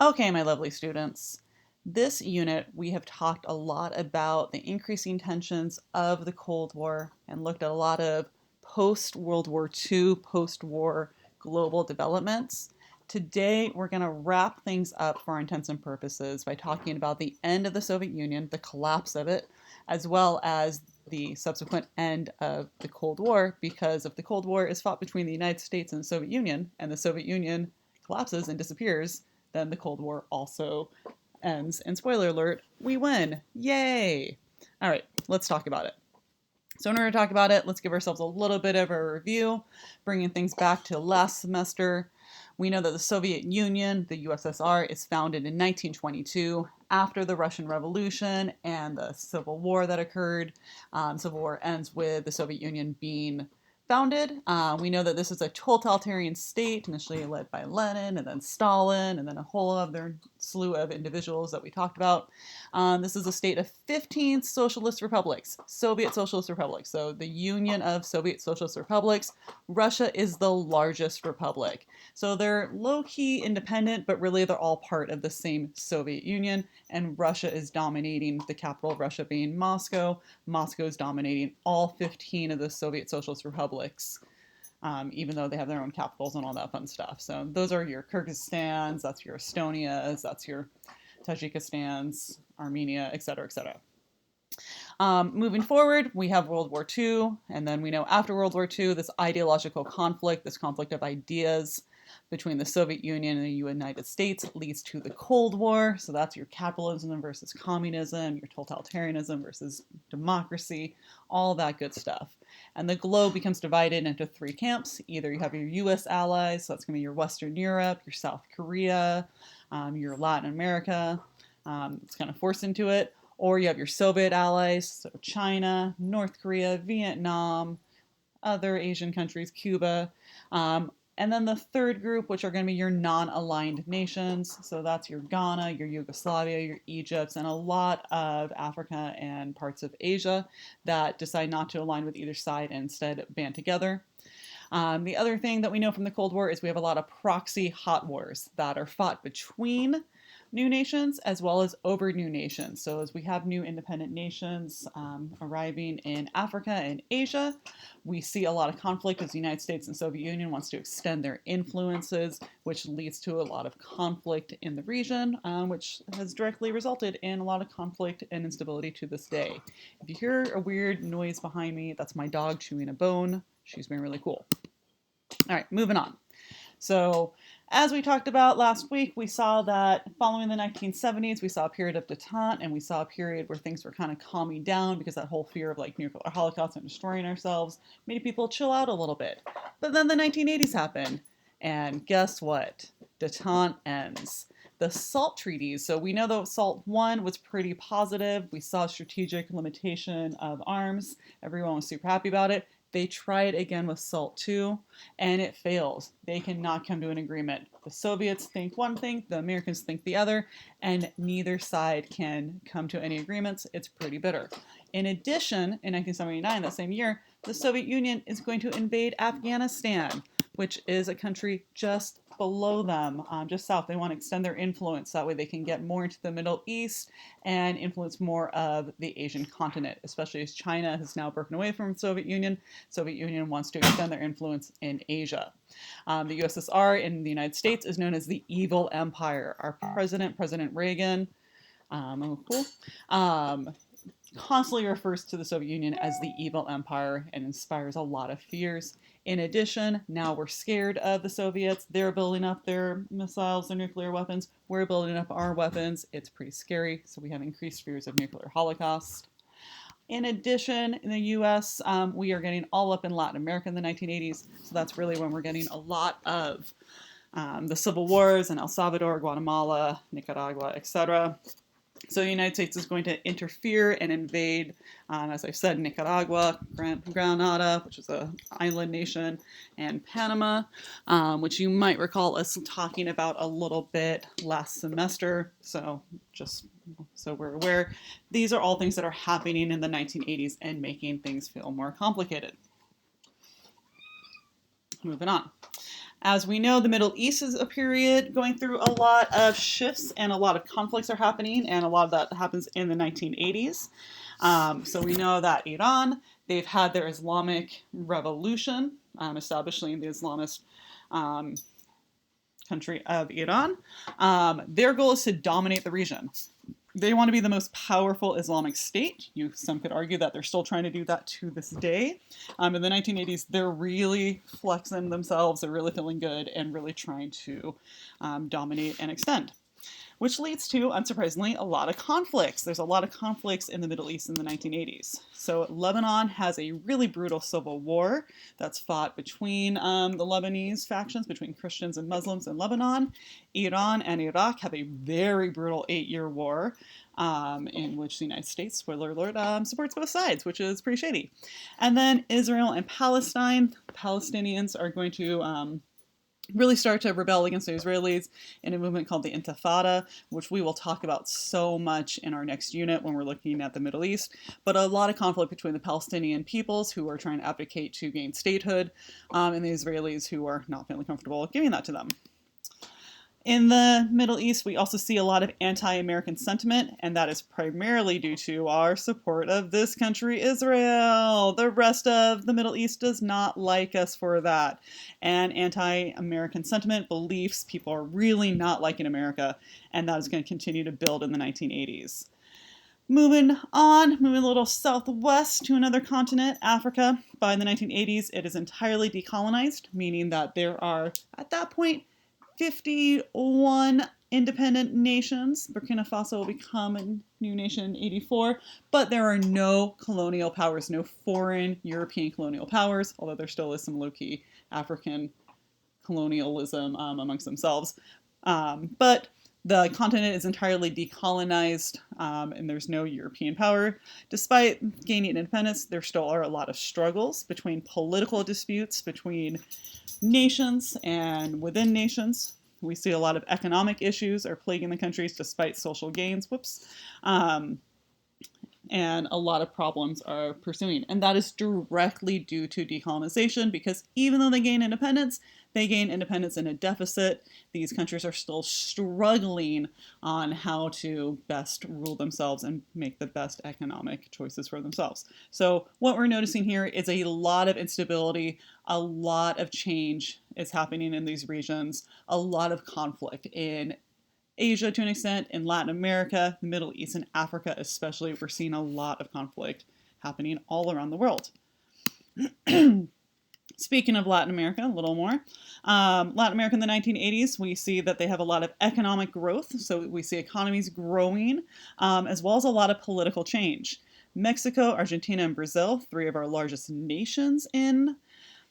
Okay, my lovely students. This unit, we have talked a lot about the increasing tensions of the Cold War and looked at a lot of post-World War II, post-war global developments. Today, we're going to wrap things up for our intents and purposes by talking about the end of the Soviet Union, the collapse of it, as well as the subsequent end of the Cold War, because if the Cold War is fought between the United States and the Soviet Union, and the Soviet Union collapses and disappears, then the Cold War also ends. And spoiler alert, we win. Yay! All right, let's talk about it. So in order to talk about it, let's give ourselves a little bit of a review, bringing things back to last semester. We know that the Soviet Union, the USSR, is founded in 1922 after the Russian Revolution and the Civil War that occurred. Civil War ends with the Soviet Union being founded. We know that this is a totalitarian state, initially led by Lenin and then Stalin and then a whole other slew of individuals that we talked about. This is a state of 15 socialist republics, Soviet socialist republics. So the Union of Soviet Socialist Republics. Russia is the largest republic. So they're low-key independent, but really they're all part of the same Soviet Union, and Russia is dominating, the capital of Russia being Moscow. Moscow is dominating all 15 of the Soviet Socialist republics, even though they have their own capitals and all that fun stuff. So those are your Kyrgyzstans, that's your Estonias, that's your Tajikistans, Armenia, etc., etc. Moving forward, we have World War II, and then we know after World War II, this ideological conflict, this conflict of ideas between the Soviet Union and the United States leads to the Cold War. So that's your capitalism versus communism, your totalitarianism versus democracy, all that good stuff. And the globe becomes divided into three camps. Either you have your US allies, so that's going to be your Western Europe, your South Korea, your Latin America. It's kind of forced into it. Or you have your Soviet allies, so China, North Korea, Vietnam, other Asian countries, Cuba. And then the third group, which are going to be your non-aligned nations. So that's your Ghana, your Yugoslavia, your Egypt, and a lot of Africa and parts of Asia that decide not to align with either side and instead band together. The other thing that we know from the Cold War is we have a lot of proxy hot wars that are fought between new nations as well as over new nations. So as we have new independent nations arriving in Africa and Asia, we see a lot of conflict as the United States and Soviet Union wants to extend their influences, which leads to a lot of conflict in the region, which has directly resulted in a lot of conflict and instability to this day. If you hear a weird noise behind me, that's my dog chewing a bone. She's been really cool. All right, moving on. So as we talked about last week, we saw that following the 1970s, we saw a period of detente, and we saw a period where things were kind of calming down because that whole fear of like nuclear holocaust and destroying ourselves made people chill out a little bit. But then the 1980s happened, and guess what? Detente ends. The SALT treaties, so we know that SALT 1 was pretty positive. We saw strategic limitation of arms. Everyone was super happy about it. They tried again with SALT 2, and it fails. They cannot come to an agreement. The Soviets think one thing, the Americans think the other, and neither side can come to any agreements. It's pretty bitter. In addition, in 1979, that same year, the Soviet Union is going to invade Afghanistan, which is a country just below them, just south. They want to extend their influence. That way they can get more into the Middle East and influence more of the Asian continent, especially as China has now broken away from the Soviet Union. Soviet Union wants to extend their influence in Asia. The USSR in the United States is known as the Evil Empire. Our president, President Reagan, constantly refers to the Soviet Union as the evil empire and inspires a lot of fears. In addition, now we're scared of the Soviets. They're building up their missiles, their nuclear weapons. We're building up our weapons. It's pretty scary, so we have increased fears of nuclear holocaust. In addition, in the US, we are getting all up in Latin America in the 1980s, so that's really when we're getting a lot of the civil wars in El Salvador, Guatemala, Nicaragua, etc. So the United States is going to interfere and invade, as I said, Nicaragua, Granada, which is an island nation, and Panama, which you might recall us talking about a little bit last semester. So just so we're aware, these are all things that are happening in the 1980s and making things feel more complicated. Moving on. As we know, the Middle East is a period going through a lot of shifts and a lot of conflicts are happening, and a lot of that happens in the 1980s. So we know that Iran, they've had their Islamic revolution, establishing the Islamist country of Iran. Their goal is to dominate the region. They want to be the most powerful Islamic state. Some could argue that they're still trying to do that to this day. In the 1980s, they're really flexing themselves. They're really feeling good and really trying to dominate and extend, which leads to, unsurprisingly, a lot of conflicts. There's a lot of conflicts in the Middle East in the 1980s. So Lebanon has a really brutal civil war that's fought between the Lebanese factions, between Christians and Muslims in Lebanon. Iran and Iraq have a very brutal 8-year war in which the United States, spoiler alert, supports both sides, which is pretty shady. And then Israel and Palestine. The Palestinians are going to really start to rebel against the Israelis in a movement called the Intifada, which we will talk about so much in our next unit when we're looking at the Middle East. But a lot of conflict between the Palestinian peoples who are trying to advocate to gain statehood and the Israelis who are not feeling comfortable giving that to them. In the Middle East, we also see a lot of anti-American sentiment, and that is primarily due to our support of this country, Israel. The rest of the Middle East does not like us for that. And anti-American sentiment, beliefs, people are really not liking America, and that is going to continue to build in the 1980s. Moving on, moving a little southwest to another continent, Africa. By the 1980s, it is entirely decolonized, meaning that there are, at that point, 51 independent nations. Burkina Faso will become a new nation in 84, but there are no colonial powers, no foreign European colonial powers, although there still is some low-key African colonialism amongst themselves. But the continent is entirely decolonized, and there's no European power. Despite gaining independence, there still are a lot of struggles between political disputes between nations and within nations. We see a lot of economic issues are plaguing the countries despite social gains. And a lot of problems are pursuing. And that is directly due to decolonization, because even though they gain independence in a deficit. These countries are still struggling on how to best rule themselves and make the best economic choices for themselves. So what we're noticing here is a lot of instability, a lot of change is happening in these regions, a lot of conflict in Asia to an extent, in Latin America, the Middle East, and Africa especially. We're seeing a lot of conflict happening all around the world. Speaking of Latin America, a little more. Latin America in the 1980s, we see that they have a lot of economic growth. So we see economies growing, as well as a lot of political change. Mexico, Argentina, and Brazil, 3 of our largest nations in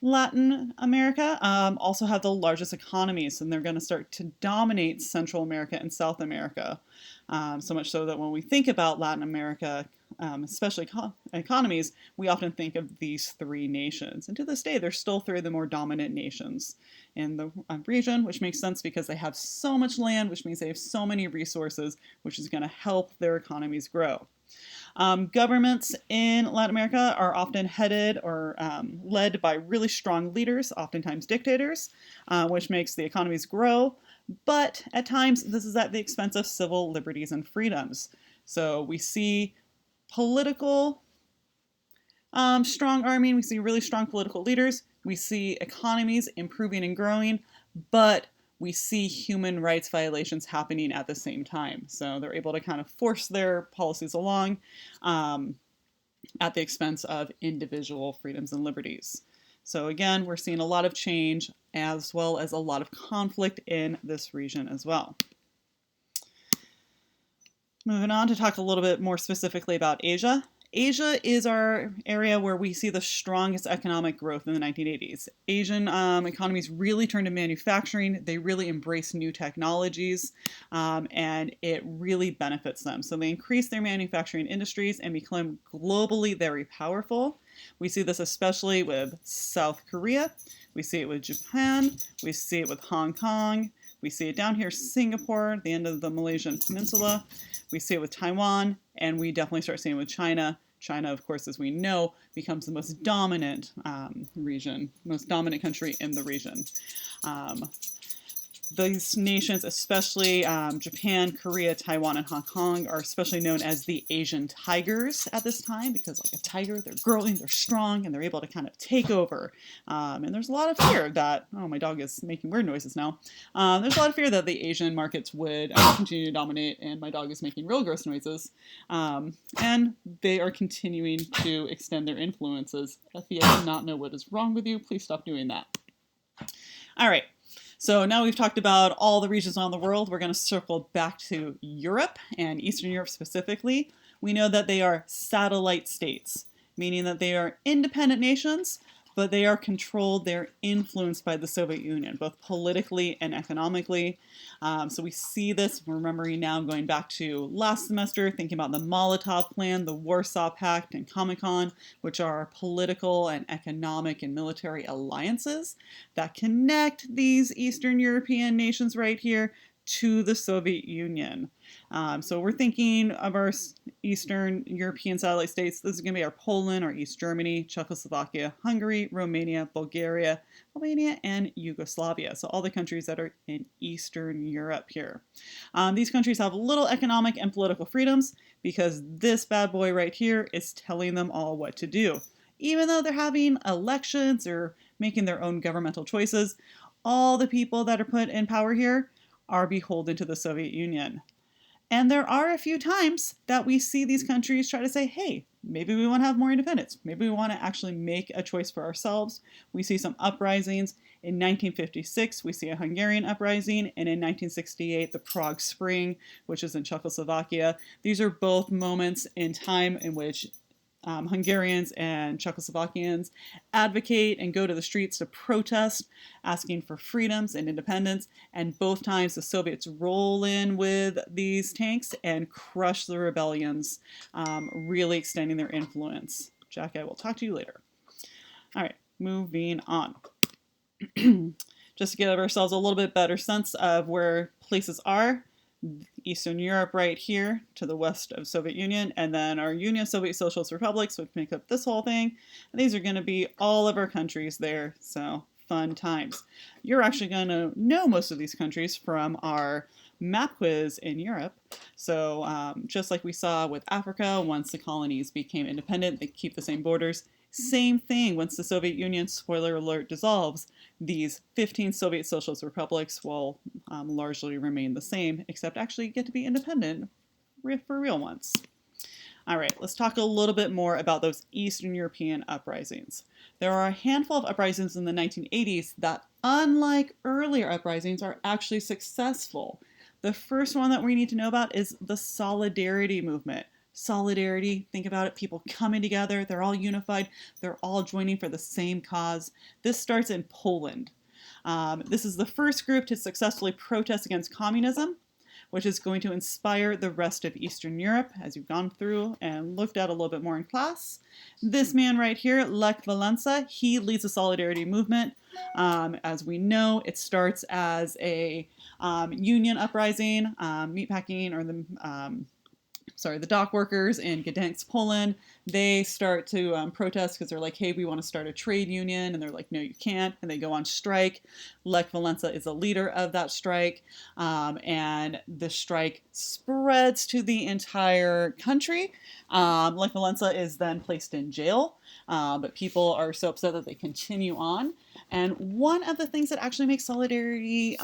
Latin America, also have the largest economies, and they're going to start to dominate Central America and South America. So much so that when we think about Latin America, especially economies, we often think of these 3 nations. And to this day, they're still 3 of the more dominant nations in the region, which makes sense because they have so much land, which means they have so many resources, which is going to help their economies grow. Governments in Latin America are often headed or led by really strong leaders, oftentimes dictators, which makes the economies grow. But at times, this is at the expense of civil liberties and freedoms. So we see political strong army, we see really strong political leaders, we see economies improving and growing, but we see human rights violations happening at the same time. So they're able to kind of force their policies along at the expense of individual freedoms and liberties. So again, we're seeing a lot of change as well as a lot of conflict in this region as well. Moving on to talk a little bit more specifically about Asia. Asia is our area where we see the strongest economic growth in the 1980s. Asian economies really turn to manufacturing. They really embrace new technologies, and it really benefits them. So they increase their manufacturing industries and become globally very powerful. We see this especially with South Korea. We see it with Japan. We see it with Hong Kong. We see it down here, Singapore, the end of the Malaysian peninsula. We see it with Taiwan, and we definitely start seeing it with China China, of course, as we know, becomes the most dominant most dominant country in the region. Um, these nations, especially Japan, Korea, Taiwan, and Hong Kong, are especially known as the Asian tigers at this time because, like a tiger, they're growing, they're strong, and they're able to kind of take over. And there's a lot of fear that, oh, my dog is making weird noises now. There's a lot of fear that the Asian markets would continue to dominate, and my dog is making real gross noises. And they are continuing to extend their influences. Effie, I do not know what is wrong with you. Please stop doing that. All right. So now we've talked about all the regions around the world. We're going to circle back to Europe and Eastern Europe specifically. We know that they are satellite states, meaning that they are independent nations, but they are controlled, they're influenced by the Soviet Union, both politically and economically. So we see this, remembering now, going back to last semester, thinking about the Molotov Plan, the Warsaw Pact, and Comecon, which are political and economic and military alliances that connect these Eastern European nations right here to the Soviet Union. So we're thinking of our Eastern European satellite states. This is going to be our Poland, our East Germany, Czechoslovakia, Hungary, Romania, Bulgaria, Albania, and Yugoslavia. So all the countries that are in Eastern Europe here. These countries have little economic and political freedoms because this bad boy right here is telling them all what to do. Even though they're having elections or making their own governmental choices, all the people that are put in power here are beholden to the Soviet Union. And there are a few times that we see these countries try to say, hey, maybe we want to have more independence. Maybe we want to actually make a choice for ourselves. We see some uprisings. In 1956, we see a Hungarian uprising, and in 1968, the Prague Spring, which is in Czechoslovakia. These are both moments in time in which Hungarians and Czechoslovakians advocate and go to the streets to protest, asking for freedoms and independence. And both times the Soviets roll in with these tanks and crush the rebellions, really extending their influence. Jack, I will talk to you later. All right, moving on. Just to give ourselves a little bit better sense of where places are. Eastern Europe right here to the west of Soviet Union, and then our Union of Soviet Socialist Republics, which make up this whole thing. And these are going to be all of our countries there, so fun times. You're actually going to know most of these countries from our map quiz in Europe. So just like we saw with Africa, once the colonies became independent, they keep the same borders. Same thing, once the Soviet Union, spoiler alert, dissolves, these 15 Soviet Socialist republics will largely remain the same, except actually get to be independent for real once. All right, let's talk a little bit more about those Eastern European uprisings. There are a handful of uprisings in the 1980s that, unlike earlier uprisings, are actually successful. The first one that we need to know about is the Solidarity movement. Solidarity, think about it, people coming together, they're all unified, they're all joining for the same cause. This starts in Poland. This is the first group to successfully protest against communism, which is going to inspire the rest of Eastern Europe, as you've gone through and looked at a little bit more in class. This man right here, Lech Walesa, he leads the Solidarity movement. As we know, it starts as a union uprising, meatpacking, or the dock workers in Gdansk, Poland. They start to protest because they're like, hey, we want to start a trade union. And they're like, no, you can't. And they go on strike. Lech Walesa is the leader of that strike. And the strike spreads to the entire country. Lech Walesa is then placed in jail. But people are so upset that they continue on. And one of the things that actually makes Solidarity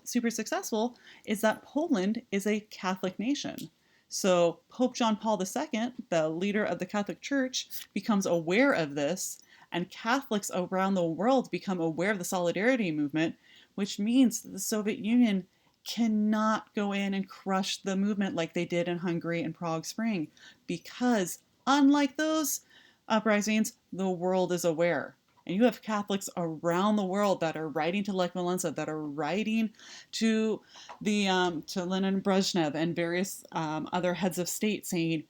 super successful is that Poland is a Catholic nation. So Pope John Paul II, the leader of the Catholic Church, becomes aware of this, and Catholics around the world become aware of the Solidarity movement, which means that the Soviet Union cannot go in and crush the movement like they did in Hungary and Prague Spring, because unlike those uprisings, the world is aware. And you have Catholics around the world that are writing to Lech Walesa, that are writing to the to Lenin Brezhnev and various other heads of state saying,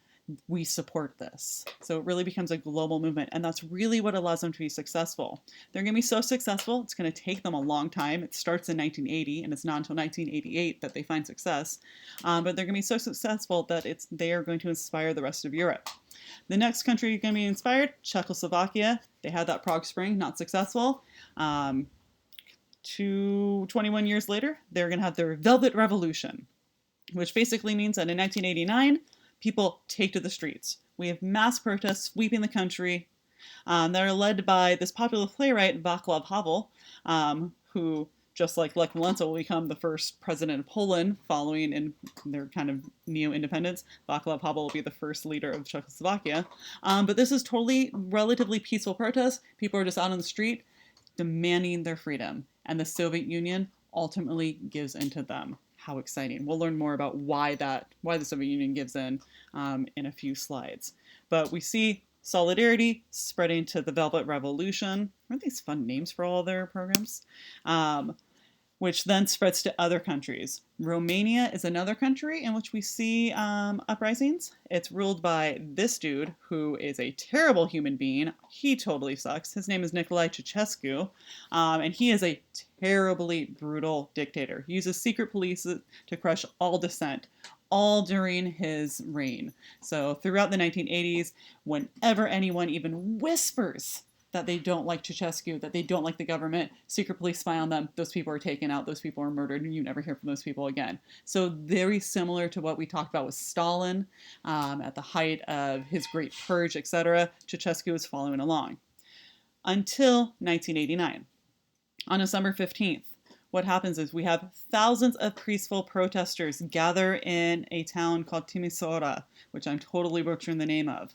we support this. So it really becomes a global movement, and that's really what allows them to be successful. They're going to be so successful, it's going to take them a long time. It starts in 1980, and it's not until 1988 that they find success. But they're going to be so successful that they are going to inspire the rest of Europe. The next country going to be inspired, Czechoslovakia. They had that Prague Spring, not successful. 21 years later, they're going to have their Velvet Revolution, which basically means that in 1989, people take to the streets. We have mass protests sweeping the country that are led by this popular playwright, Václav Havel, who, just like Lech Walesa, will become the first president of Poland following in their kind of neo-independence. Václav Havel will be the first leader of Czechoslovakia. But this is totally relatively peaceful protest. People are just out on the street demanding their freedom. And the Soviet Union ultimately gives into them. How exciting. We'll learn more about why the Soviet Union gives in a few slides. But we see solidarity spreading to the Velvet Revolution. Aren't these fun names for all their programs? Which then spreads to other countries. Romania is another country in which we see uprisings. It's ruled by this dude, who is a terrible human being. He totally sucks. His name is Nicolae Ceausescu, and he is a terribly brutal dictator. He uses secret police to crush all dissent, all during his reign. So throughout the 1980s, whenever anyone even whispers that they don't like Ceausescu, that they don't like the government, secret police spy on them, those people are taken out, those people are murdered, and you never hear from those people again. So very similar to what we talked about with Stalin at the height of his Great Purge, etc. Ceausescu is following along. Until 1989. On December 15th, what happens is we have thousands of peaceful protesters gather in a town called Timisoara, which I'm totally butchering the name of.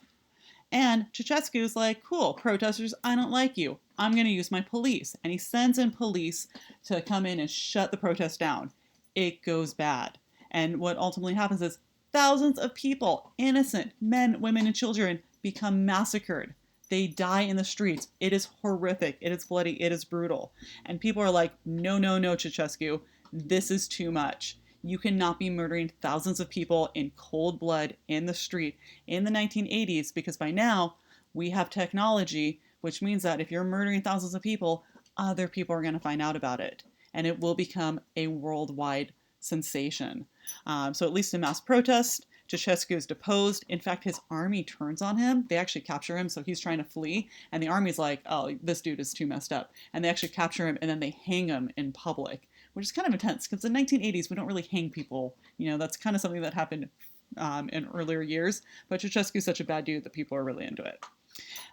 And Ceausescu's like, cool, protesters, I don't like you. I'm going to use my police. And he sends in police to come in and shut the protest down. It goes bad. And what ultimately happens is thousands of people, innocent men, women, and children, become massacred. They die in the streets. It is horrific. It is bloody. It is brutal. And people are like, no, no, no, Ceausescu. This is too much. You cannot be murdering thousands of people in cold blood in the street in the 1980s, because by now we have technology, which means that if you're murdering thousands of people, other people are going to find out about it. And it will become a worldwide sensation. So at least in mass protest, Ceausescu is deposed. In fact, his army turns on him. They actually capture him, so he's trying to flee. And the army's like, oh, this dude is too messed up. And they actually capture him, and then they hang him in public, which is kind of intense, because in the 1980s, we don't really hang people. You know, that's kind of something that happened in earlier years. But Ceausescu's such a bad dude that people are really into it.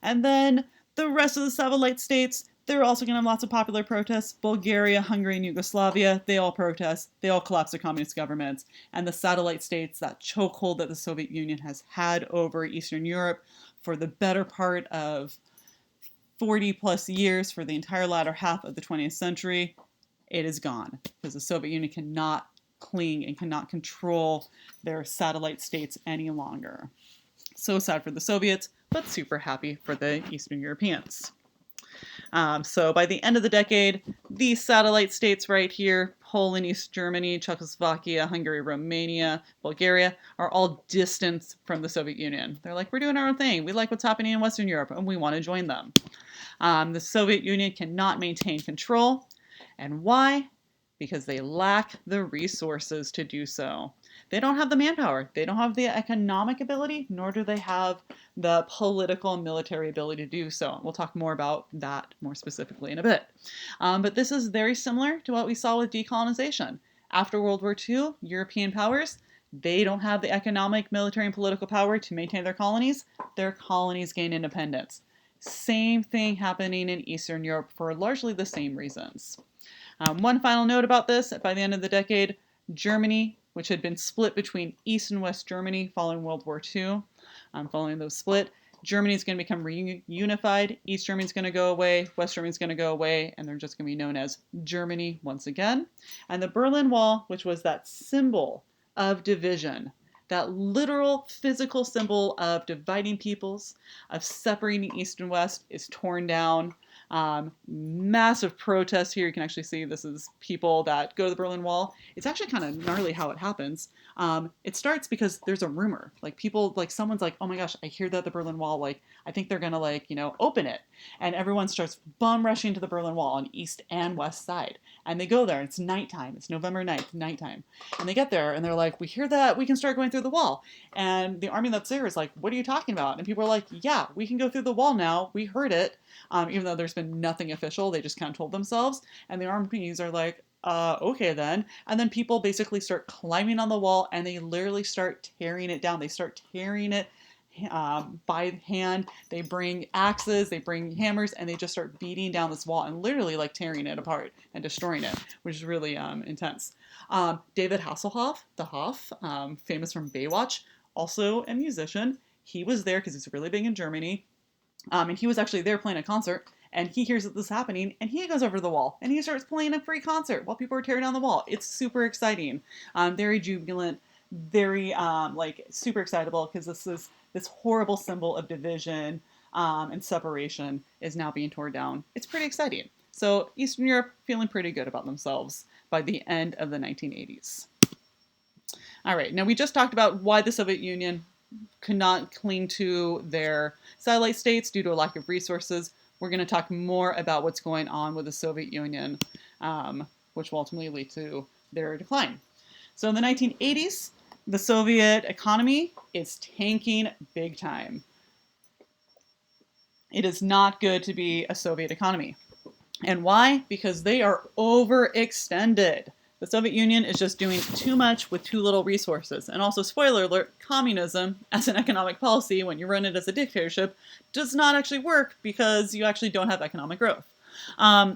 And then the rest of the satellite states, they're also going to have lots of popular protests. Bulgaria, Hungary, and Yugoslavia, they all protest. They all collapse their communist governments. And the satellite states, that chokehold that the Soviet Union has had over Eastern Europe for the better part of 40 plus years, for the entire latter half of the 20th century, it is gone, because the Soviet Union cannot cling and cannot control their satellite states any longer. So sad for the Soviets, but super happy for the Eastern Europeans. So by the end of the decade, these satellite states right here, Poland, East Germany, Czechoslovakia, Hungary, Romania, Bulgaria, are all distant from the Soviet Union. They're like, we're doing our own thing. We like what's happening in Western Europe, and we want to join them. The Soviet Union cannot maintain control. And why? Because they lack the resources to do so. They don't have the manpower. They don't have the economic ability, nor do they have the political and military ability to do so. We'll talk more about that more specifically in a bit. But this is very similar to what we saw with decolonization. After World War II, European powers, they don't have the economic, military, and political power to maintain their colonies. Their colonies gain independence. Same thing happening in Eastern Europe for largely the same reasons. One final note about this: by the end of the decade, Germany, which had been split between East and West Germany following World War II, following those split, Germany is going to become reunified. East Germany is going to go away, West Germany is going to go away, and they're just going to be known as Germany once again. And the Berlin Wall, which was that symbol of division, that literal physical symbol of dividing peoples, of separating East and West, is torn down. Massive protest here. You can actually see this is people that go to the Berlin Wall. It's actually kind of gnarly how it happens. It starts because there's a rumor. Like people, like someone's like, oh my gosh, I hear that the Berlin Wall, like, I think they're gonna like, open it. And everyone starts bum rushing to the Berlin Wall on east and west side. And they go there, and it's nighttime. It's November 9th, nighttime. And they get there, and they're like, we hear that we can start going through the wall. And the army that's there is like, what are you talking about? And people are like, yeah, we can go through the wall now. We heard it. Even though there's been nothing official, they just kind of told themselves. And the armies are like, okay then. And then people basically start climbing on the wall, and they literally start tearing it down. They start tearing it by hand. They bring axes, they bring hammers, and they just start beating down this wall and literally like tearing it apart and destroying it, which is really intense. David Hasselhoff, the Hoff, famous from Baywatch, also a musician. He was there because he's really big in Germany. And he was actually there playing a concert, and he hears that this is happening, and he goes over to the wall, and he starts playing a free concert while people are tearing down the wall. It's super exciting, very jubilant, very like super excitable, because this horrible symbol of division and separation is now being torn down. It's pretty exciting. So Eastern Europe feeling pretty good about themselves by the end of the 1980s. All right, now we just talked about why the Soviet Union could not cling to their satellite states due to a lack of resources. We're going to talk more about what's going on with the Soviet Union, which will ultimately lead to their decline. So in the 1980s, the Soviet economy is tanking big time. It is not good to be a Soviet economy. And why? Because they are overextended. The Soviet Union is just doing too much with too little resources. And also, spoiler alert, communism as an economic policy, when you run it as a dictatorship, does not actually work because you actually don't have economic growth.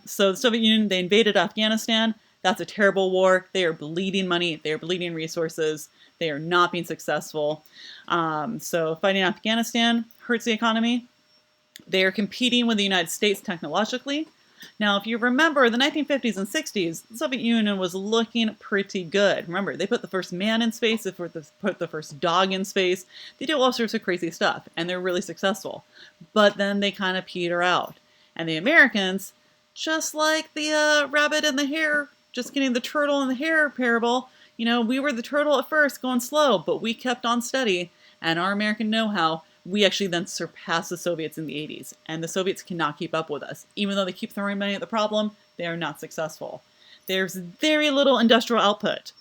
So the Soviet Union, they invaded Afghanistan. That's a terrible war. They are bleeding money. They are bleeding resources. They are not being successful. So fighting Afghanistan hurts the economy. They are competing with the United States technologically. Now, if you remember, the 1950s and 60s, the Soviet Union was looking pretty good. Remember, they put the first man in space, they put the first dog in space. They do all sorts of crazy stuff, and they're really successful. But then they kind of peter out. And the Americans, just like the rabbit and the hare, just getting the turtle and the hare parable, we were the turtle at first, going slow, but we kept on steady. And our American know-how, we actually then surpassed the Soviets in the 80s, and the Soviets cannot keep up with us. Even though they keep throwing money at the problem, they are not successful. There's very little industrial output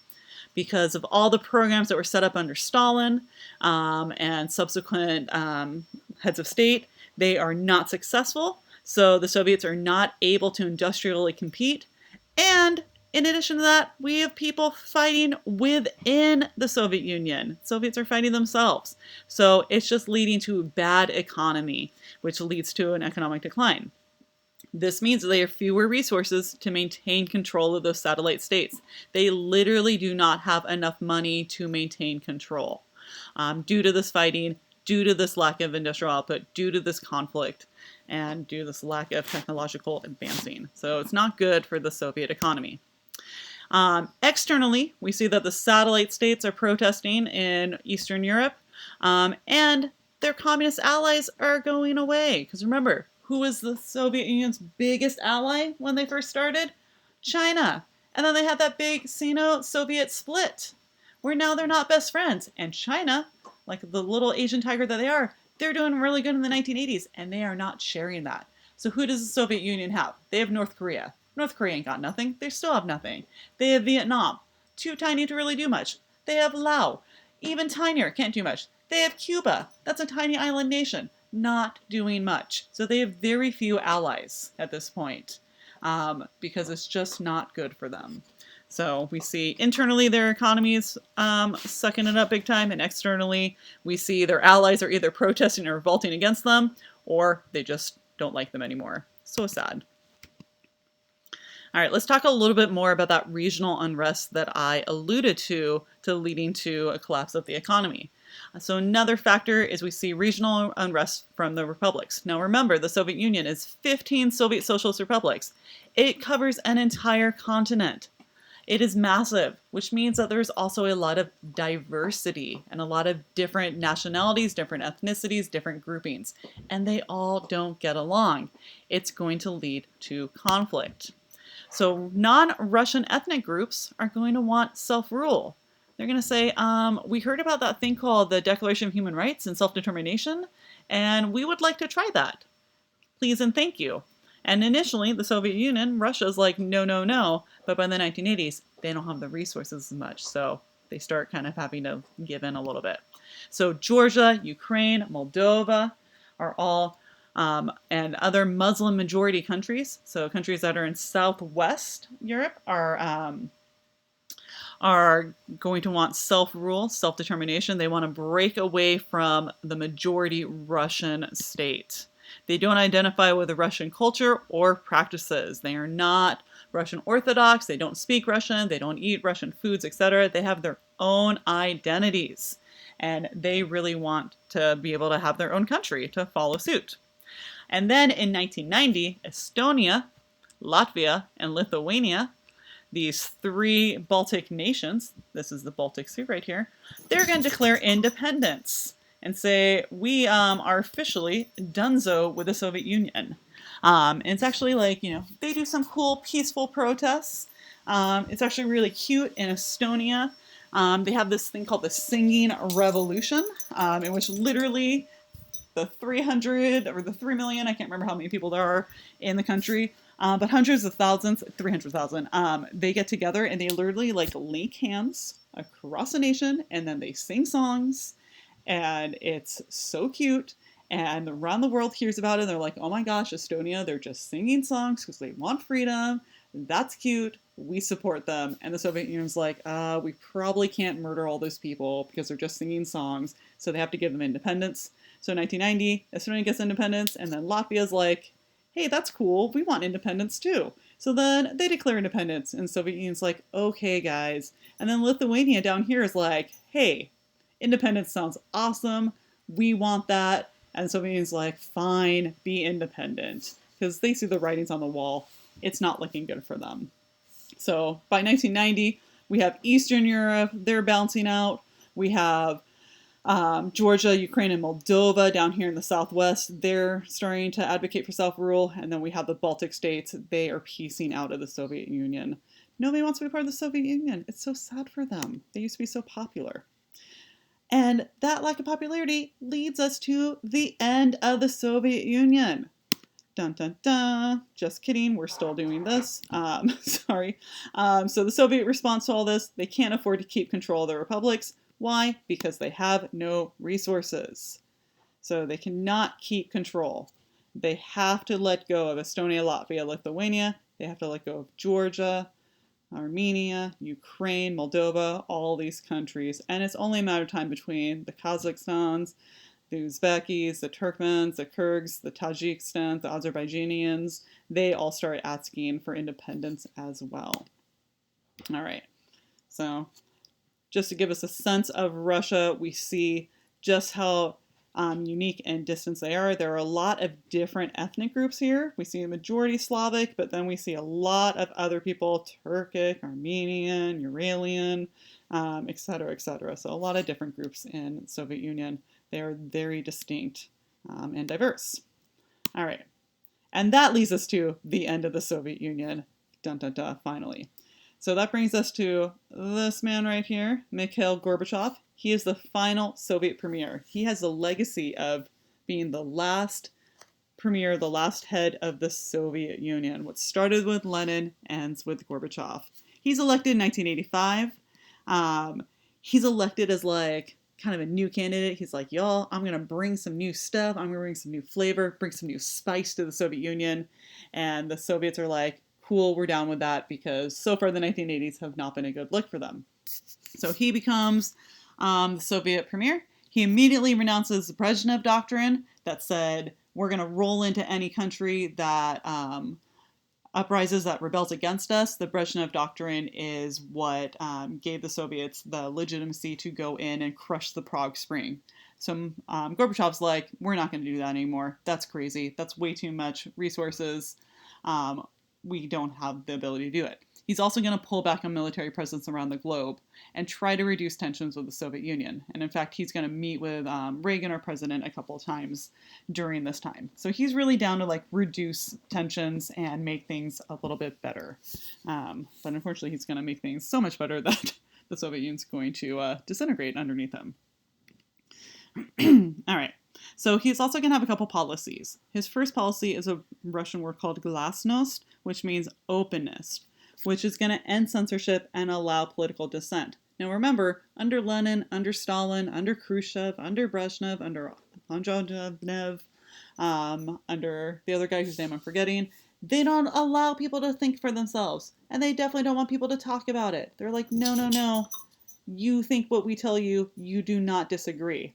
because of all the programs that were set up under Stalin and subsequent heads of state. They are not successful, so the Soviets are not able to industrially compete. And in addition to that, we have people fighting within the Soviet Union. Soviets are fighting themselves. So it's just leading to a bad economy, which leads to an economic decline. This means they have fewer resources to maintain control of those satellite states. They literally do not have enough money to maintain control due to this fighting, due to this lack of industrial output, due to this conflict, and due to this lack of technological advancing. So it's not good for the Soviet economy. Externally, we see that the satellite states are protesting in Eastern Europe, and their communist allies are going away. Because remember, who was the Soviet Union's biggest ally when they first started? China. And then they had that big Sino-Soviet split, where now they're not best friends. And China, like the little Asian tiger that they are, they're doing really good in the 1980s, and they are not sharing that. So who does the Soviet Union have? They have North Korea. North Korea ain't got nothing. They still have nothing. They have Vietnam. Too tiny to really do much. They have Laos. Even tinier. Can't do much. They have Cuba. That's a tiny island nation. Not doing much. So they have very few allies at this point because it's just not good for them. So we see internally their economies sucking it up big time, and externally we see their allies are either protesting or revolting against them, or they just don't like them anymore. So sad. All right, let's talk a little bit more about that regional unrest that I alluded to leading to a collapse of the economy. So another factor is we see regional unrest from the republics. Now remember, the Soviet Union is 15 Soviet Socialist republics. It covers an entire continent. It is massive, which means that there's also a lot of diversity and a lot of different nationalities, different ethnicities, different groupings, and they all don't get along. It's going to lead to conflict. So non-Russian ethnic groups are going to want self-rule. They're going to say, we heard about that thing called the Declaration of Human Rights and Self-Determination, and we would like to try that. Please and thank you. And initially, the Soviet Union, Russia's like, no, no, no. But by the 1980s, they don't have the resources as much. So they start kind of having to give in a little bit. So Georgia, Ukraine, Moldova are all, and other Muslim majority countries, so countries that are in Southwest Europe, are going to want self-rule, self-determination. They want to break away from the majority Russian state. They don't identify with the Russian culture or practices. They are not Russian Orthodox. They don't speak Russian. They don't eat Russian foods, etc. They have their own identities. And they really want to be able to have their own country to follow suit. And then in 1990, Estonia, Latvia, and Lithuania, these three Baltic nations, this is the Baltic Sea right here, they're going to declare independence and say, we are officially donezo with the Soviet Union. And it's actually like, they do some cool, peaceful protests. It's actually really cute in Estonia. They have this thing called the Singing Revolution, in which literally the 300 or the 3 million, I can't remember how many people there are in the country, but hundreds of thousands, 300,000, they get together and they literally like link hands across the nation and then they sing songs. And it's so cute, and around the world hears about it, and they're like, oh my gosh, Estonia, they're just singing songs because they want freedom. That's cute. We support them. And the Soviet Union's like, we probably can't murder all those people because they're just singing songs, so they have to give them independence. So in 1990, Estonia gets independence, and then Latvia's like, hey, that's cool. We want independence too. So then they declare independence, and the Soviet Union's like, okay, guys. And then Lithuania down here is like, hey, independence sounds awesome. We want that. And the Soviet Union's like, fine, be independent. Because they see the writings on the wall. It's not looking good for them. So by 1990, we have Eastern Europe. They're bouncing out. We have Georgia, Ukraine, and Moldova down here in the Southwest. They're starting to advocate for self-rule. And then we have the Baltic states. They are piecing out of the Soviet Union. Nobody wants to be part of the Soviet Union. It's so sad for them. They used to be so popular. And that lack of popularity leads us to the end of the Soviet Union. Dun, dun, dun. Just kidding. We're still doing this. Sorry. So the Soviet response to all this, they can't afford to keep control of their republics. Why? Because they have no resources. So they cannot keep control. They have to let go of Estonia, Latvia, Lithuania. They have to let go of Georgia, Armenia, Ukraine, Moldova, all these countries. And it's only a matter of time between the Kazakhstans, the Uzbekis, the Turkmens, the Kyrgyz, the Tajikistans, the Azerbaijanians. They all start asking for independence as well. All right. So just to give us a sense of Russia, we see just how unique and distant they are. There are a lot of different ethnic groups here. We see a majority Slavic, but then we see a lot of other people, Turkic, Armenian, Uralian, etc., etc. So a lot of different groups in the Soviet Union. They are very distinct and diverse. All right. And that leads us to the end of the Soviet Union. Dun, dun, dun, finally. So that brings us to this man right here, Mikhail Gorbachev. He is the final Soviet premier. He has the legacy of being the last premier, the last head of the Soviet Union. What started with Lenin ends with Gorbachev. He's elected in 1985. He's elected as like kind of a new candidate. He's like, y'all, I'm going to bring some new stuff. I'm going to bring some new flavor, bring some new spice to the Soviet Union. And the Soviets are like, cool, we're down with that because so far the 1980s have not been a good look for them. So he becomes the Soviet premier. He immediately renounces the Brezhnev doctrine that said we're going to roll into any country that uprises, that rebels against us. The Brezhnev doctrine is what gave the Soviets the legitimacy to go in and crush the Prague Spring. So Gorbachev's like, we're not going to do that anymore. That's crazy. That's way too much resources. We don't have the ability to do it. He's also going to pull back on military presence around the globe and try to reduce tensions with the Soviet Union. And in fact, he's going to meet with Reagan, our president, a couple of times during this time. So he's really down to like reduce tensions and make things a little bit better. But unfortunately, he's going to make things so much better that the Soviet Union's going to disintegrate underneath him. All right. So he's also going to have a couple policies. His first policy is a Russian word called glasnost, which means openness, which is going to end censorship and allow political dissent. Now remember, under Lenin, under Stalin, under Khrushchev, under Brezhnev, under Andropovnev, under the other guy whose name I'm forgetting, they don't allow people to think for themselves. And they definitely don't want people to talk about it. They're like, no, no, no. You think what we tell you, you do not disagree.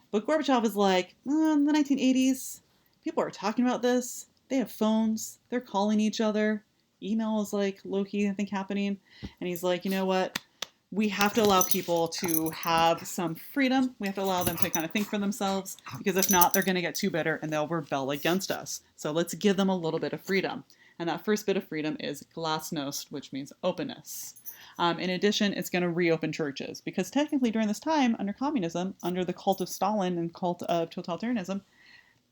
But Gorbachev is like, in the 1980s, people are talking about this. They have phones. They're calling each other. Email is like low-key, I think, happening. And he's like, you know what? We have to allow people to have some freedom. We have to allow them to kind of think for themselves, because if not, they're going to get too bitter and they'll rebel against us. So let's give them a little bit of freedom. And that first bit of freedom is glasnost, which means openness. In addition, it's going to reopen churches, because technically during this time, under communism, under the cult of Stalin and cult of totalitarianism,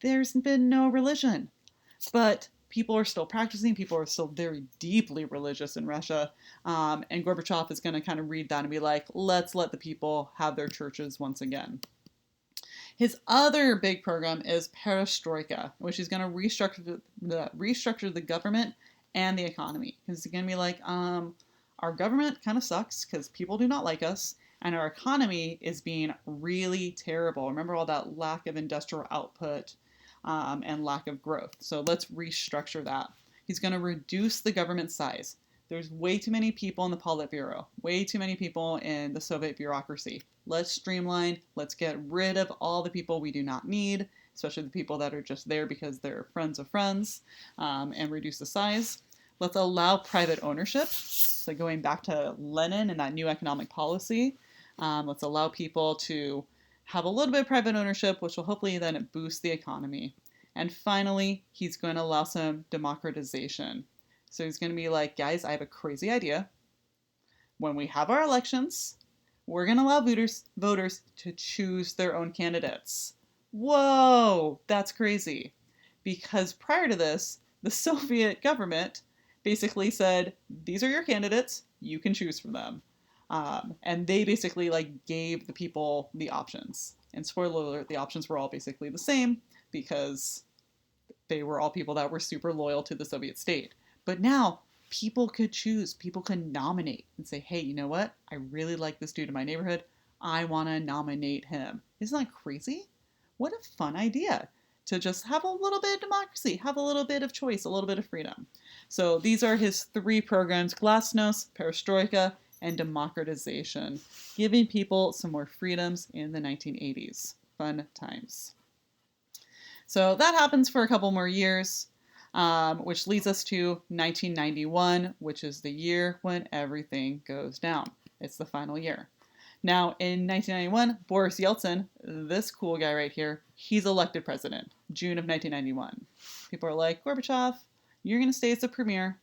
there's been no religion. But people are still practicing. People are still very deeply religious in Russia. And Gorbachev is going to kind of read that and be like, let's let the people have their churches once again. His other big program is perestroika, which is going to restructure the government and the economy. Because it's going to be like, our government kind of sucks because people do not like us, and our economy is being really terrible. Remember all that lack of industrial output and lack of growth. So let's restructure that. He's going to reduce the government size. There's way too many people in the Politburo, way too many people in the Soviet bureaucracy. Let's streamline. Let's get rid of all the people we do not need, especially the people that are just there because they're friends of friends, and reduce the size. Let's allow private ownership. So going back to Lenin and that new economic policy, let's allow people to have a little bit of private ownership, which will hopefully then boost the economy. And finally, he's going to allow some democratization. So he's going to be like, guys, I have a crazy idea. When we have our elections, we're going to allow voters to choose their own candidates. Whoa, that's crazy. Because prior to this, the Soviet government basically said, these are your candidates, you can choose from them. And they basically like gave the people the options. And spoiler alert, the options were all basically the same because they were all people that were super loyal to the Soviet state. But now people could choose, people could nominate and say, hey, you know what? I really like this dude in my neighborhood. I want to nominate him. Isn't that crazy? What a fun idea to just have a little bit of democracy, have a little bit of choice, a little bit of freedom. So these are his three programs: glasnost, perestroika, and democratization, giving people some more freedoms in the 1980s. Fun times. So that happens for a couple more years, which leads us to 1991, which is the year when everything goes down. It's the final year. Now, in 1991, Boris Yeltsin, this cool guy right here, he's elected president, June of 1991. People are like, Gorbachev, you're going to stay as the premier,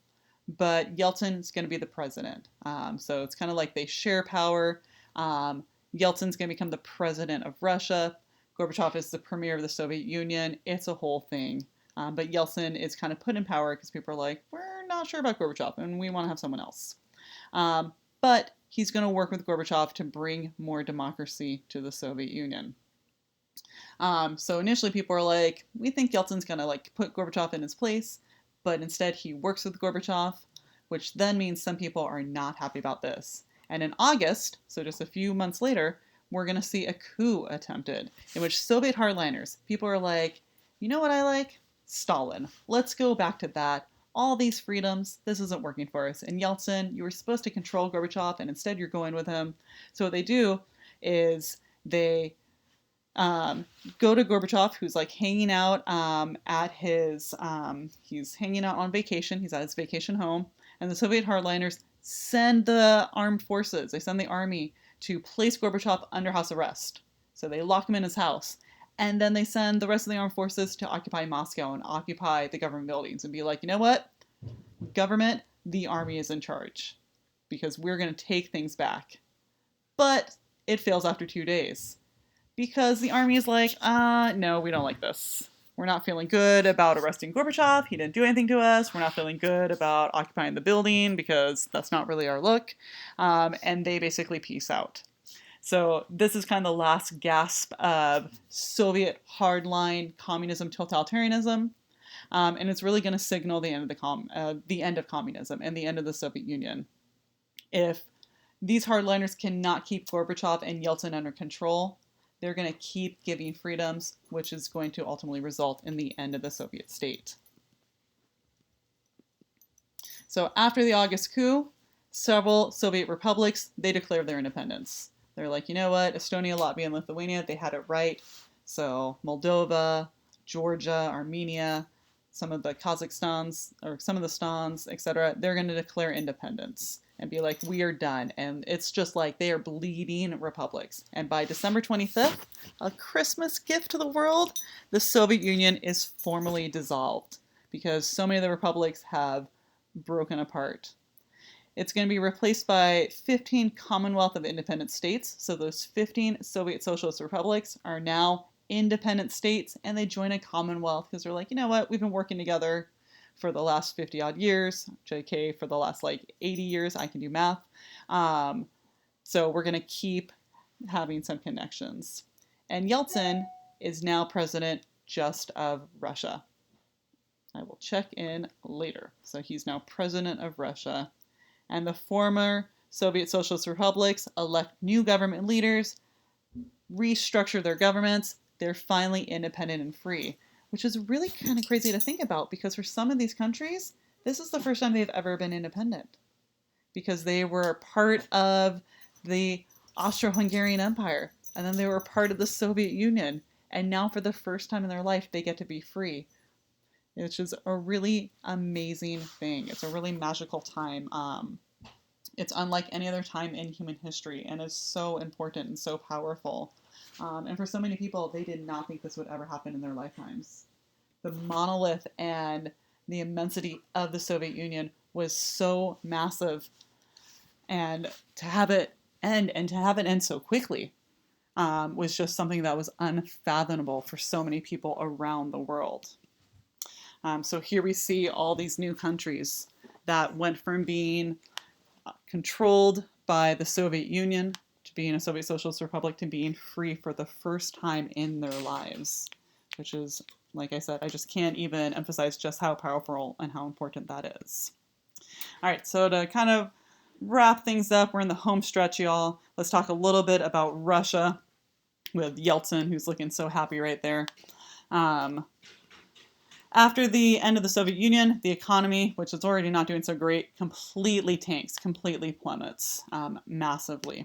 but Yeltsin's going to be the president. So it's kind of like they share power. Yeltsin's going to become the president of Russia. Gorbachev is the premier of the Soviet Union. It's a whole thing. But Yeltsin is kind of put in power because people are like, we're not sure about Gorbachev and we want to have someone else. But he's going to work with Gorbachev to bring more democracy to the Soviet Union. So initially people are like, we think Yeltsin's going to like put Gorbachev in his place, but instead he works with Gorbachev, which then means some people are not happy about this. And in August, so just a few months later, we're going to see a coup attempted in which Soviet hardliners, people are like, you know what I like? Stalin. Let's go back to that. All these freedoms, this isn't working for us. And Yeltsin, you were supposed to control Gorbachev, and instead you're going with him. So what they do is they go to Gorbachev, who's like hanging out at his, he's hanging out on vacation. He's at his vacation home. And the Soviet hardliners send the armed forces, they send the army to place Gorbachev under house arrest. So they lock him in his house. And then they send the rest of the armed forces to occupy Moscow and occupy the government buildings and be like, you know what? Government, the army is in charge because we're going to take things back. But it fails after 2 days because the army is like, no, we don't like this. We're not feeling good about arresting Gorbachev. He didn't do anything to us. We're not feeling good about occupying the building because that's not really our look. And they basically peace out. So this is kind of the last gasp of Soviet hardline communism, totalitarianism. And it's really going to signal the end of communism and the end of the Soviet Union. If these hardliners cannot keep Gorbachev and Yeltsin under control, they're going to keep giving freedoms, which is going to ultimately result in the end of the Soviet state. So after the August coup, several Soviet republics, they declared their independence. They're like, you know what, Estonia, Latvia, and Lithuania, they had it right. So Moldova, Georgia, Armenia, some of the Kazakhstans, or some of the Stans, etc., they're going to declare independence and be like, we are done. And it's just like they are bleeding republics. And by December 25th, a Christmas gift to the world, the Soviet Union is formally dissolved because so many of the republics have broken apart. It's going to be replaced by 15 Commonwealth of Independent States. So those 15 Soviet Socialist republics are now independent states, and they join a Commonwealth because they're like, you know what, we've been working together for the last 50 odd years, JK, for the last like 80 years, I can do math. So we're going to keep having some connections. And Yeltsin is now president just of Russia. I will check in later. So he's now president of Russia. And the former Soviet Socialist republics elect new government leaders, restructure their governments. They're finally independent and free, which is really kind of crazy to think about because for some of these countries, this is the first time they've ever been independent because they were part of the Austro-Hungarian Empire and then they were part of the Soviet Union. And now for the first time in their life, they get to be free. Which is a really amazing thing. It's a really magical time. It's unlike any other time in human history and is so important and so powerful. And for so many people, they did not think this would ever happen in their lifetimes. The monolith and the immensity of the Soviet Union was so massive. And to have it end and to have it end so quickly was just something that was unfathomable for so many people around the world. So here we see all these new countries that went from being controlled by the Soviet Union to being a Soviet Socialist Republic to being free for the first time in their lives, which is, like I said, I just can't even emphasize just how powerful and how important that is. All right, so to kind of wrap things up, we're in the home stretch, y'all. Let's talk a little bit about Russia with Yeltsin, who's looking so happy right there. After the end of the Soviet Union, the economy, which is already not doing so great, completely tanks, completely plummets massively.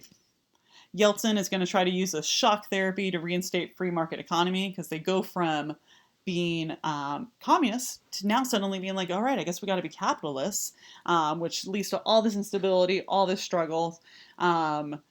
Yeltsin is going to try to use a shock therapy to reinstate free market economy because they go from being communists to now suddenly being like, all right, I guess we got to be capitalists, which leads to all this instability, all this struggle. And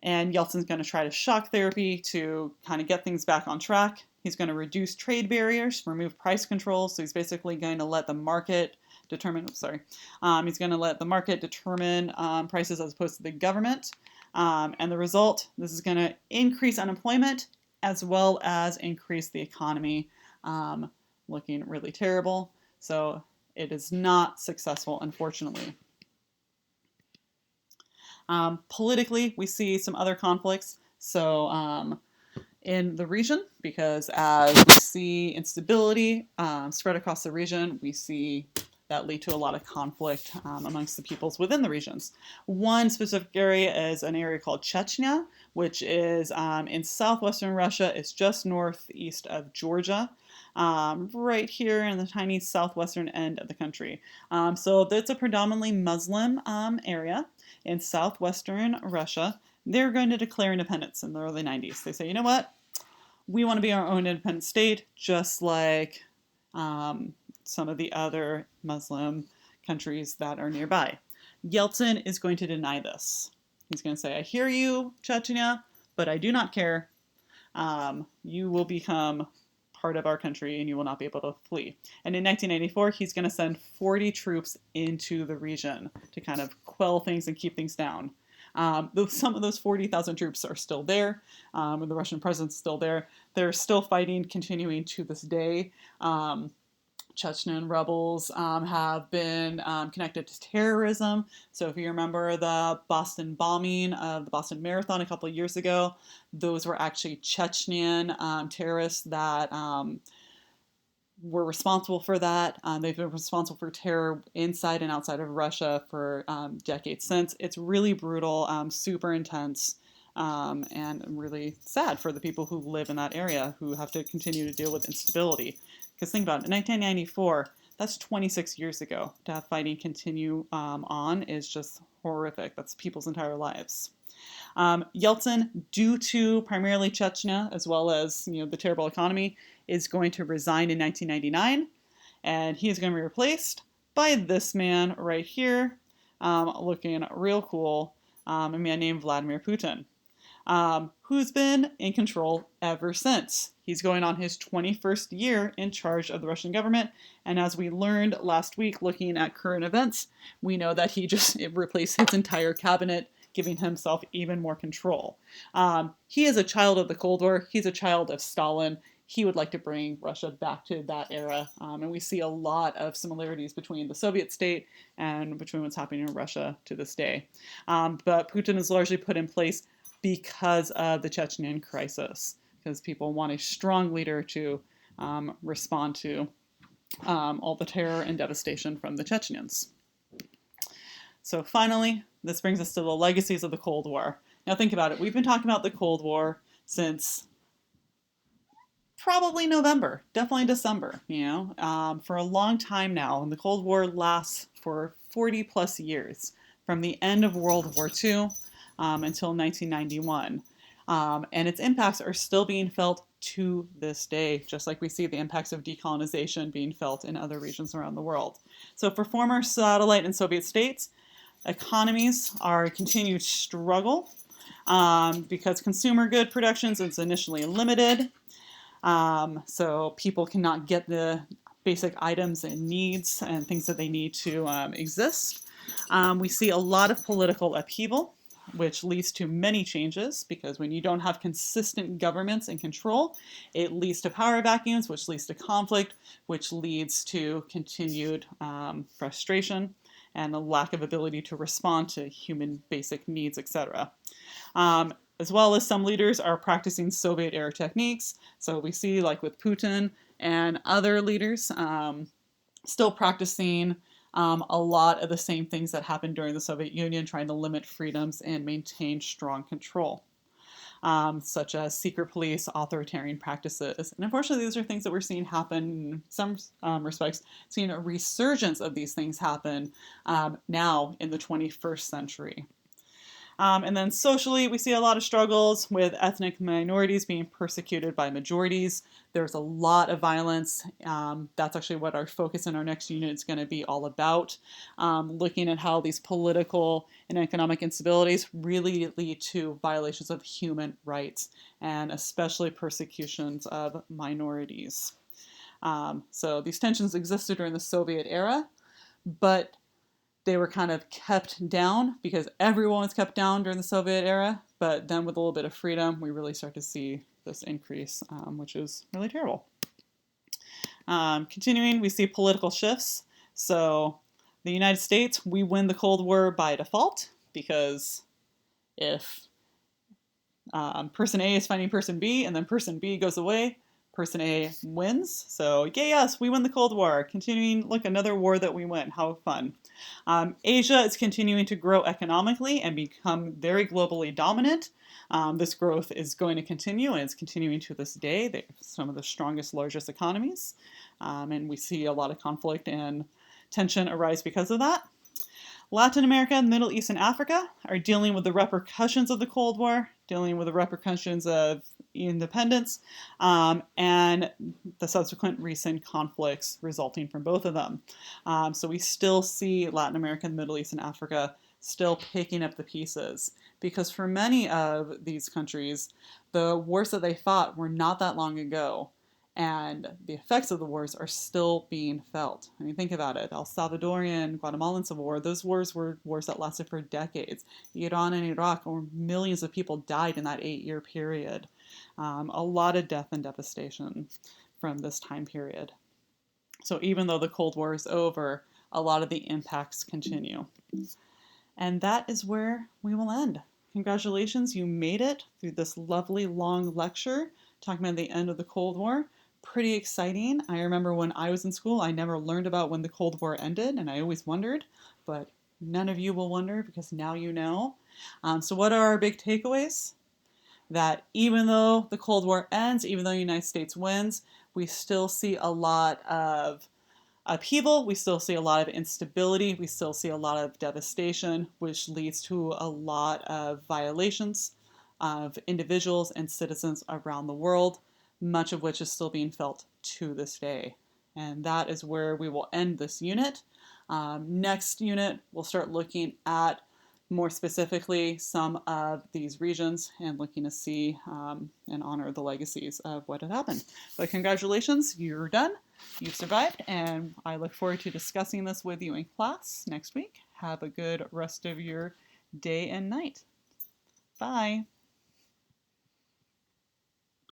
Yeltsin's going to try to shock therapy to kind of get things back on track. He's going to reduce trade barriers, remove price controls. So he's basically going to let the market determine, he's going to let the market determine prices as opposed to the government. And the result, this is going to increase unemployment as well as increase the economy, looking really terrible. So it is not successful, unfortunately. Politically, we see some other conflicts. So in the region, because as we see instability spread across the region, we see that lead to a lot of conflict amongst the peoples within the regions. One specific area is an area called Chechnya, which is in southwestern Russia. It's just northeast of Georgia, right here in the tiny southwestern end of the country. So it's a predominantly Muslim area in southwestern Russia. They're going to declare independence in the early 90s. They say, you know what? We want to be our own independent state, just like some of the other Muslim countries that are nearby. Yeltsin is going to deny this. He's going to say, I hear you, Chechnya, but I do not care. You will become part of our country and you will not be able to flee. And in 1994, he's going to send 40 troops into the region to kind of quell things and keep things down. Some of those 40,000 troops are still there, and the Russian presence is still there. They're still fighting, continuing to this day. Chechen rebels have been connected to terrorism. So if you remember the Boston bombing of the Boston Marathon a couple of years ago, those were actually Chechen terrorists that were responsible for that. They've been responsible for terror inside and outside of Russia for decades since. It's really brutal, super intense, and really sad for the people who live in that area who have to continue to deal with instability. Because think about it, in 1994, that's 26 years ago. To have fighting continue on is just horrific. That's people's entire lives. Yeltsin, due to primarily Chechnya, as well as the terrible economy, is going to resign in 1999, and he is going to be replaced by this man right here, looking real cool, a man named Vladimir Putin, who's been in control ever since. He's going on his 21st year in charge of the Russian government, and as we learned last week looking at current events, we know that he just replaced his entire cabinet, giving himself even more control. He is a child of the Cold War. He's a child of Stalin. He would like to bring Russia back to that era, and we see a lot of similarities between the Soviet state and between what's happening in Russia to this day. But Putin is largely put in place because of the Chechnyan crisis, because people want a strong leader to respond to all the terror and devastation from the Chechens. So finally, this brings us to the legacies of the Cold War. Now think about it. We've been talking about the Cold War since probably November, definitely December, for a long time now. And the Cold War lasts for 40 plus years, from the end of World War II until 1991. And its impacts are still being felt to this day, just like we see the impacts of decolonization being felt in other regions around the world. So for former satellite and Soviet states, economies are a continued struggle because consumer good production is initially limited. So people cannot get the basic items and needs and things that they need to exist. We see a lot of political upheaval, which leads to many changes, because when you don't have consistent governments in control, it leads to power vacuums, which leads to conflict, which leads to continued frustration and a lack of ability to respond to human basic needs, etc. As well as some leaders are practicing Soviet-era techniques. So we see, like with Putin and other leaders, still practicing a lot of the same things that happened during the Soviet Union, trying to limit freedoms and maintain strong control, such as secret police, authoritarian practices. And unfortunately, these are things that we're seeing happen in some respects, seeing a resurgence of these things happen now in the 21st century. And then socially, we see a lot of struggles with ethnic minorities being persecuted by majorities. There's a lot of violence. That's actually what our focus in our next unit is going to be all about, looking at how these political and economic instabilities really lead to violations of human rights, and especially persecutions of minorities. So these tensions existed during the Soviet era, but they were kind of kept down because everyone was kept down during the Soviet era. But then with a little bit of freedom, we really start to see this increase, which is really terrible. Continuing, we see political shifts. So the United States, we win the Cold War by default, because if person A is fighting person B and then person B goes away, person A wins. So yes, we win the Cold War. Continuing, look, another war that we win. How fun. Asia is continuing to grow economically and become very globally dominant. This growth is going to continue, and it's continuing to this day. They're some of the strongest, largest economies. And we see a lot of conflict and tension arise because of that. Latin America, Middle East, and Africa are dealing with the repercussions of the Cold War, dealing with the repercussions of independence, and the subsequent recent conflicts resulting from both of them. So we still see Latin America, Middle East, and Africa still picking up the pieces, because for many of these countries, the wars that they fought were not that long ago, And the effects of the wars are still being felt. I mean, think about it. El Salvadorian, Guatemalan Civil War, those wars were wars that lasted for decades. Iran and Iraq, where millions of people died in that 8-year period. A lot of death and devastation from this time period. So even though the Cold War is over, a lot of the impacts continue. And that is where we will end. Congratulations, you made it through this lovely long lecture talking about the end of the Cold War. Pretty exciting. I remember when I was in school, I never learned about when the Cold War ended, and I always wondered, but none of you will wonder because now you know. So what are our big takeaways? That even though the Cold War ends, even though the United States wins, we still see a lot of upheaval, we still see a lot of instability, we still see a lot of devastation, which leads to a lot of violations of individuals and citizens around the world, much of which is still being felt to this day. And that is where we will end this unit. Next unit, we'll start looking at more specifically some of these regions and looking to see and honor the legacies of what had happened. But congratulations, you're done. You've survived, and I look forward to discussing this with you in class next week. Have a good rest of your day and night. Bye.